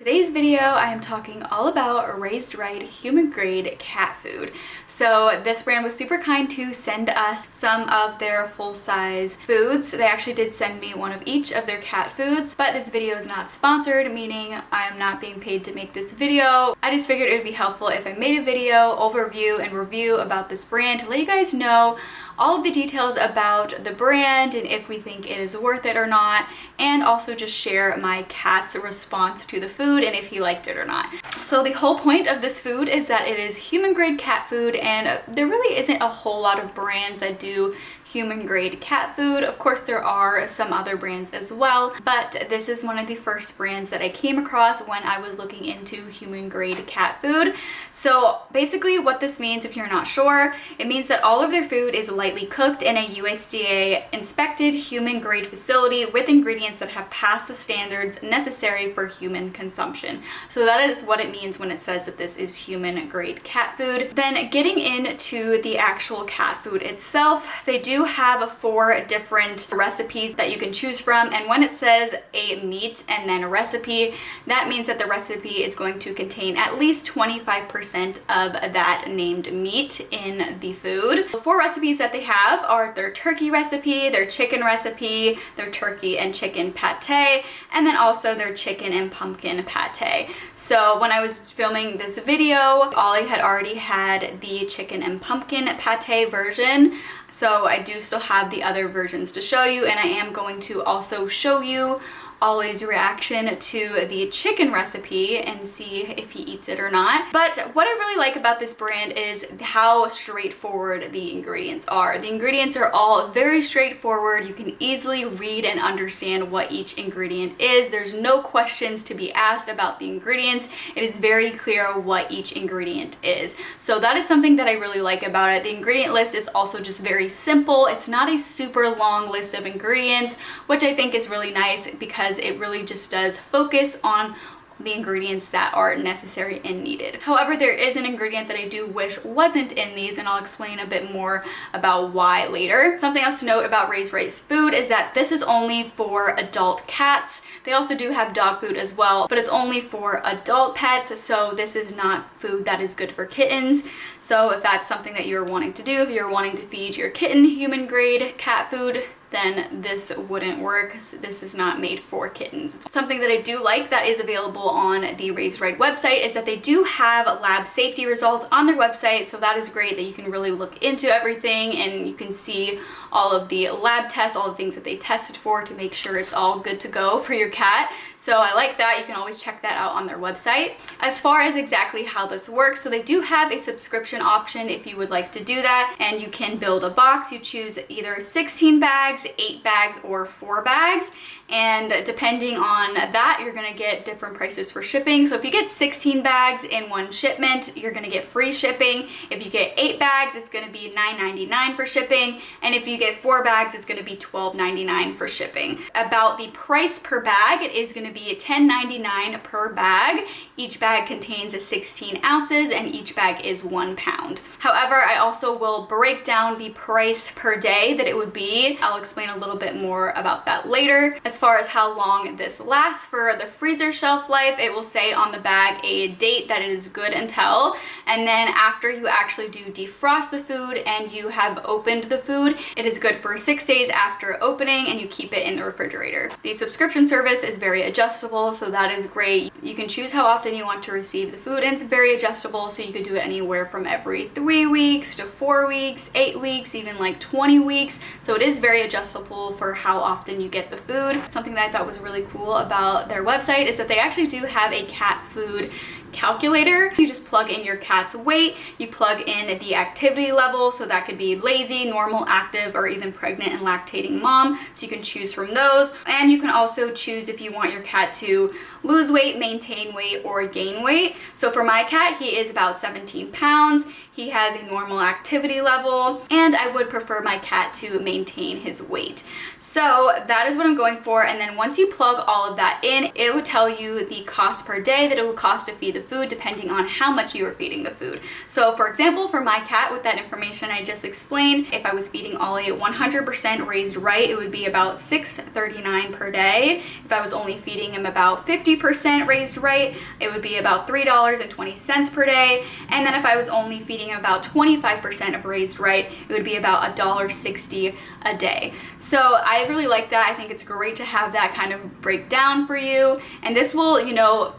Today's video, I am talking all about Raised Right human grade cat food. So this brand was super kind to send us some of their full-size foods. They actually did send me one of each of their cat foods, but this video is not sponsored, meaning I am not being paid to make this video. I just figured it would be helpful if I made a video, overview, and review about this brand to let you guys know all of the details about the brand and if we think it is worth it or not, and also just share my cat's response to the food and if he liked it or not. So the whole point of this food is that it is human grade cat food, and there really isn't a whole lot of brands that do human grade cat food. Of course, there are some other brands as well, but this is one of the first brands that I came across when I was looking into human grade cat food. So basically what this means, if you're not sure, it means that all of their food is lightly cooked in a USDA inspected human grade facility with ingredients that have passed the standards necessary for human consumption. So that is what it means when it says that this is human grade cat food. Then getting into the actual cat food itself, they do have 4 different recipes that you can choose from, and when it says a meat and then a recipe, that means that the recipe is going to contain at least 25% of that named meat in the food. The 4 recipes that they have are their turkey recipe, their chicken recipe, their turkey and chicken pate, and then also their chicken and pumpkin pate. So when I was filming this video, Ollie had already had the chicken and pumpkin pate version, so I do still have the other versions to show you, and I am going to also show you Ollie's reaction to the chicken recipe and see if he eats it or not. But what I really like about this brand is how straightforward the ingredients are. The ingredients are all very straightforward. You can easily read and understand what each ingredient is. There's no questions to be asked about the ingredients. It is very clear what each ingredient is. So that is something that I really like about it. The ingredient list is also just very simple. It's not a super long list of ingredients, which I think is really nice because it really just does focus on the ingredients that are necessary and needed. However, there is an ingredient that I do wish wasn't in these, and I'll explain a bit more about why later. Something else to note about Raised Right's food is that this is only for adult cats. They also do have dog food as well, but it's only for adult pets, so this is not food that is good for kittens. So if that's something that you're wanting to do, if you're wanting to feed your kitten human grade cat food, then this wouldn't work. This is not made for kittens. Something that I do like that is available on the Raised Right website is that they do have lab safety results on their website, so that is great that you can really look into everything and you can see all of the lab tests, all the things that they tested for to make sure it's all good to go for your cat. So I like that. You can always check that out on their website. As far as exactly how this works, so they do have a subscription option if you would like to do that, and you can build a box. You choose either 16 bags, 8 bags, or 4 bags, and depending on that, you're gonna get different prices for shipping. So if you get 16 bags in one shipment, you're gonna get free shipping. If you get 8 bags, it's gonna be $9.99 for shipping, and if you get 4 bags, it's gonna be $12.99 for shipping. About the price per bag, it is gonna be $10.99 per bag. Each bag contains 16 ounces, and each bag is 1 pound. However, I also will break down the price per day that it would be. I'll explain a little bit more about that later. As far as how long this lasts for the freezer shelf life, it will say on the bag a date that it is good until, and then after you actually do defrost the food and you have opened the food, it is good for 6 days after opening, and you keep it in the refrigerator. The subscription service is very adjustable, so that is great. You can choose how often you want to receive the food, and it's very adjustable, so you could do it anywhere from every 3 weeks to 4 weeks, 8 weeks, even like 20 weeks. So it is very adjustable for how often you get the food. Something that I thought was really cool about their website is that they actually do have a cat food calculator. You just plug in your cat's weight, you plug in the activity level, so that could be lazy, normal, active, or even pregnant and lactating mom, so you can choose from those. And you can also choose if you want your cat to lose weight, maintain weight, or gain weight. So for my cat, he is about 17 pounds. He has a normal activity level, and I would prefer my cat to maintain his weight. So that is what I'm going for, and then once you plug all of that in, it would tell you the cost per day that it would cost to feed the food depending on how much you are feeding the food. So for example, for my cat, with that information I just explained, if I was feeding Ollie 100% raised right, it would be about $6.39 per day. If I was only feeding him about 50% raised right, it would be about $3.20 per day. And then if I was only feeding him about 25% of raised right, it would be about $1.60 a day. So I really like that. I think it's great to have that kind of breakdown for you. And this will, you know,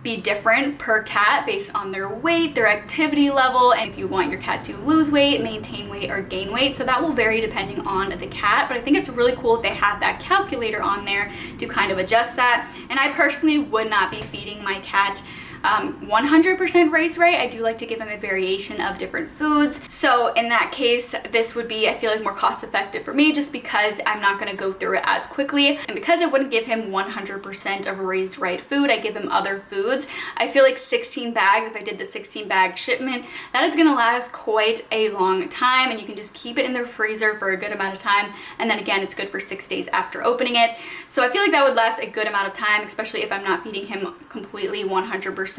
be different per cat based on their weight, their activity level, and if you want your cat to lose weight, maintain weight, or gain weight. So that will vary depending on the cat, but I think it's really cool if they have that calculator on there to kind of adjust that. And I personally would not be feeding my cat 100% raised right. I do like to give him a variation of different foods. So in that case, this would be, I feel like, more cost effective for me just because I'm not going to go through it as quickly. And because I wouldn't give him 100% of raised right food, I give him other foods. I feel like 16 bags, if I did the 16 bag shipment, that is going to last quite a long time, and you can just keep it in the freezer for a good amount of time. And then again, it's good for 6 days after opening it. So I feel like that would last a good amount of time, especially if I'm not feeding him completely 100%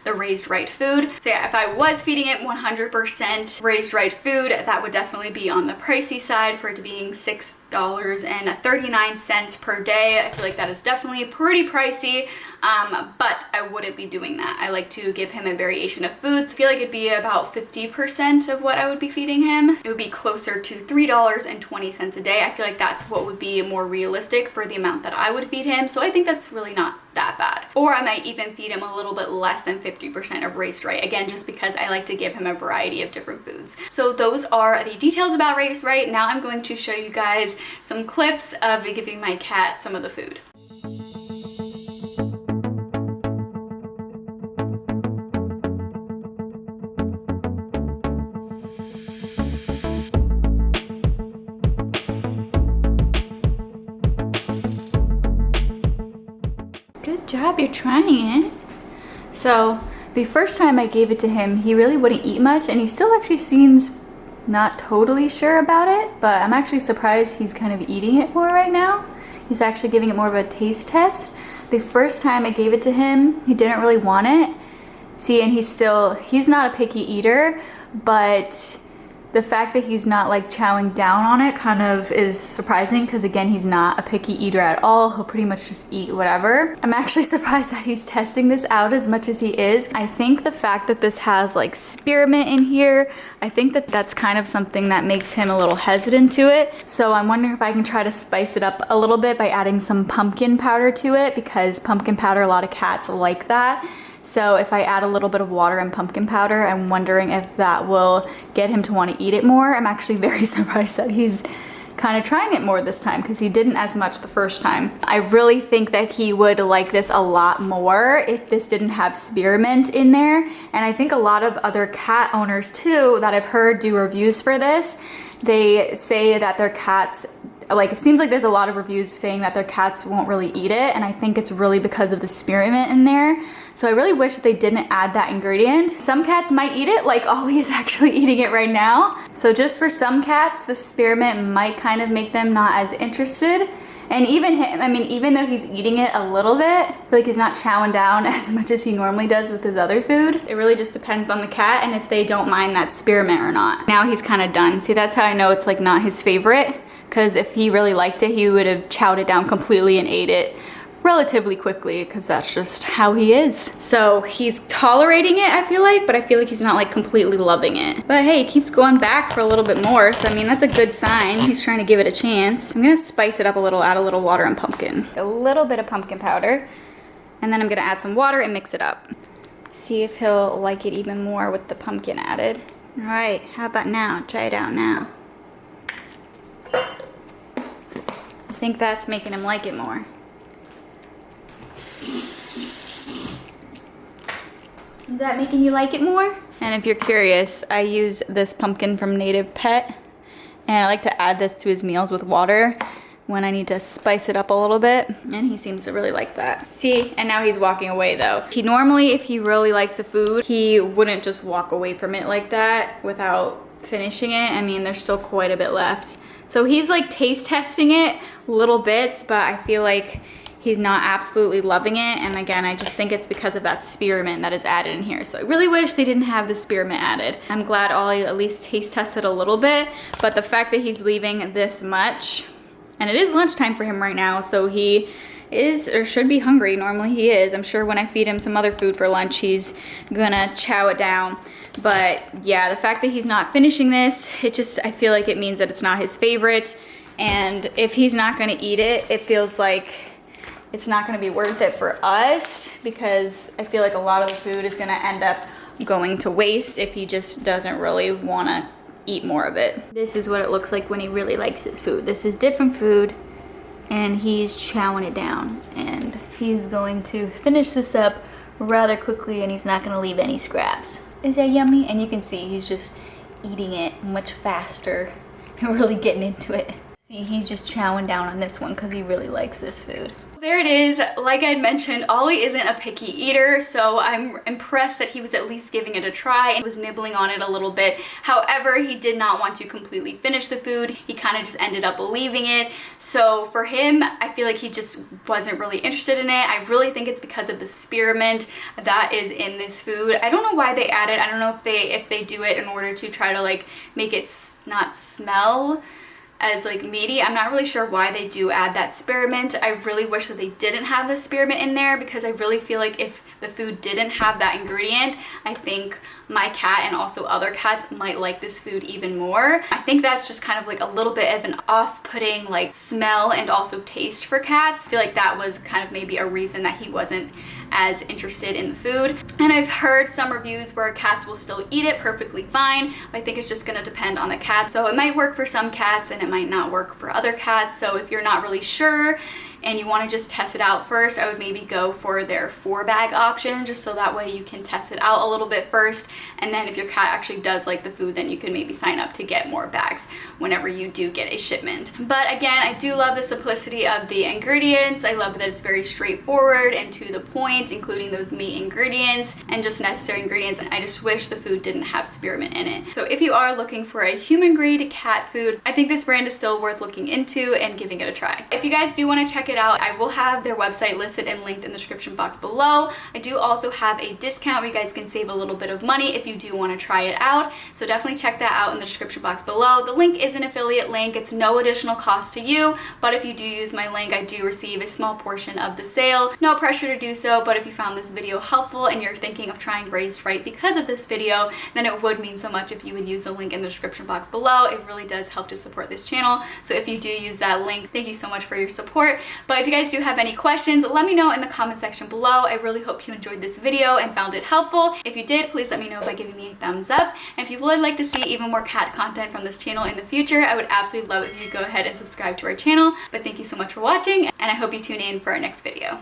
the raised right food. So yeah, if I was feeding it 100% raised right food, that would definitely be on the pricey side for it to being $6.39 per day. I feel like that is definitely pretty pricey, but I wouldn't be doing that. I like to give him a variation of foods. I feel like it'd be about 50% of what I would be feeding him. It would be closer to $3.20 a day. I feel like that's what would be more realistic for the amount that I would feed him. So I think that's really not that bad. Or I might even feed him a little bit less than 50% of raised right, again, just because I like to give him a variety of different foods. So those are the details about raised right. Now I'm going to show you guys some clips of giving my cat some of the food. Good job, you're trying it. So the first time I gave it to him, he really wouldn't eat much, and he still actually seems not totally sure about it, but I'm actually surprised he's kind of eating it more right now. He's actually giving it more of a taste test. The first time I gave it to him, he didn't really want it. See, and he's not a picky eater, but the fact that he's not like chowing down on it kind of is surprising, because again, he's not a picky eater at all. He'll pretty much just eat whatever. I'm actually surprised that he's testing this out as much as he is. I think the fact that this has like spearmint in here, I think that that's kind of something that makes him a little hesitant to it. So I'm wondering if I can try to spice it up a little bit by adding some pumpkin powder to it, because pumpkin powder, a lot of cats like that. So if I add a little bit of water and pumpkin powder, I'm wondering if that will get him to want to eat it more. I'm actually very surprised that he's kind of trying it more this time, because he didn't as much the first time. I really think that he would like this a lot more if this didn't have spearmint in there. And I think a lot of other cat owners too that I've heard do reviews for this, they say that their cats, like, it seems like there's a lot of reviews saying that their cats won't really eat it, and I think it's really because of the spearmint in there. So I really wish that they didn't add that ingredient. Some cats might eat it, like Ollie is actually eating it right now. So just for some cats, the spearmint might kind of make them not as interested. And even him, I mean, even though he's eating it a little bit, I feel like he's not chowing down as much as he normally does with his other food. It really just depends on the cat and if they don't mind that spearmint or not. Now he's kind of done. See, that's how I know it's like not his favorite, because if he really liked it, he would have chowed it down completely and ate it relatively quickly, because that's just how he is. So he's tolerating it, I feel like, but I feel like he's not like completely loving it. But hey, he keeps going back for a little bit more, so I mean, that's a good sign. He's trying to give it a chance. I'm gonna spice it up a little, add a little water and pumpkin. A little bit of pumpkin powder, and then I'm gonna add some water and mix it up. See if he'll like it even more with the pumpkin added. All right, how about now? Try it out now. I think that's making him like it more. Is that making you like it more? And if you're curious, I use this pumpkin from Native Pet, and I like to add this to his meals with water when I need to spice it up a little bit, and he seems to really like that. See, and now he's walking away though. He normally, if he really likes the food, he wouldn't just walk away from it like that without finishing it. I mean, there's still quite a bit left. So he's like taste testing it little bits, but I feel like he's not absolutely loving it. And again, I just think it's because of that spearmint that is added in here. So I really wish they didn't have the spearmint added. I'm glad Ollie at least taste tested a little bit, but the fact that he's leaving this much, and it is lunchtime for him right now, so he is or should be hungry. Normally he is. I'm sure when I feed him some other food for lunch, he's gonna chow it down. But yeah, the fact that he's not finishing this, I feel like it means that it's not his favorite. And if he's not gonna eat it, it feels like it's not gonna be worth it for us, because I feel like a lot of the food is gonna end up going to waste if he just doesn't really wanna eat more of it. This is what it looks like when he really likes his food. This is different food, and he's chowing it down. And he's going to finish this up rather quickly, and he's not gonna leave any scraps. Is that yummy? And you can see he's just eating it much faster and really getting into it. See, he's just chowing down on this one because he really likes this food. There it is. Like I mentioned, Ollie isn't a picky eater, so I'm impressed that he was at least giving it a try and was nibbling on it a little bit. However, he did not want to completely finish the food. He kind of just ended up leaving it. So for him, I feel like he just wasn't really interested in it. I really think it's because of the spearmint that is in this food. I don't know why they add it. I don't know if they do it in order to try to like make it not smell as like meaty. I'm not really sure why they do add that spearmint. I really wish that they didn't have the spearmint in there, because I really feel like if the food didn't have that ingredient, I think my cat and also other cats might like this food even more. I think that's just kind of like a little bit of an off-putting like smell and also taste for cats. I feel like that was kind of maybe a reason that he wasn't as interested in the food. And I've heard some reviews where cats will still eat it perfectly fine, but I think it's just gonna depend on the cat. So it might work for some cats and it might not work for other cats. So if you're not really sure and you want to just test it out first, I would maybe go for their 4-bag option, just so that way you can test it out a little bit first. And then if your cat actually does like the food, then you can maybe sign up to get more bags whenever you do get a shipment. But again, I do love the simplicity of the ingredients. I love that it's very straightforward and to the point, including those meat ingredients and just necessary ingredients. And I just wish the food didn't have spearmint in it. So if you are looking for a human grade cat food, I think this brand is still worth looking into and giving it a try. If you guys do want to check it out, I will have their website listed and linked in the description box below. I do also have a discount where you guys can save a little bit of money if you do want to try it out. So definitely check that out in the description box below. The link is an affiliate link. It's no additional cost to you, but if you do use my link, I do receive a small portion of the sale. No pressure to do so, but if you found this video helpful and you're thinking of trying Raised Right because of this video, then it would mean so much if you would use the link in the description box below. It really does help to support this channel. So if you do use that link, thank you so much for your support. But if you guys do have any questions, let me know in the comment section below. I really hope you enjoyed this video and found it helpful. If you did, please let me know by giving me a thumbs up. And if you would like to see even more cat content from this channel in the future, I would absolutely love it if you go ahead and subscribe to our channel. But thank you so much for watching, and I hope you tune in for our next video.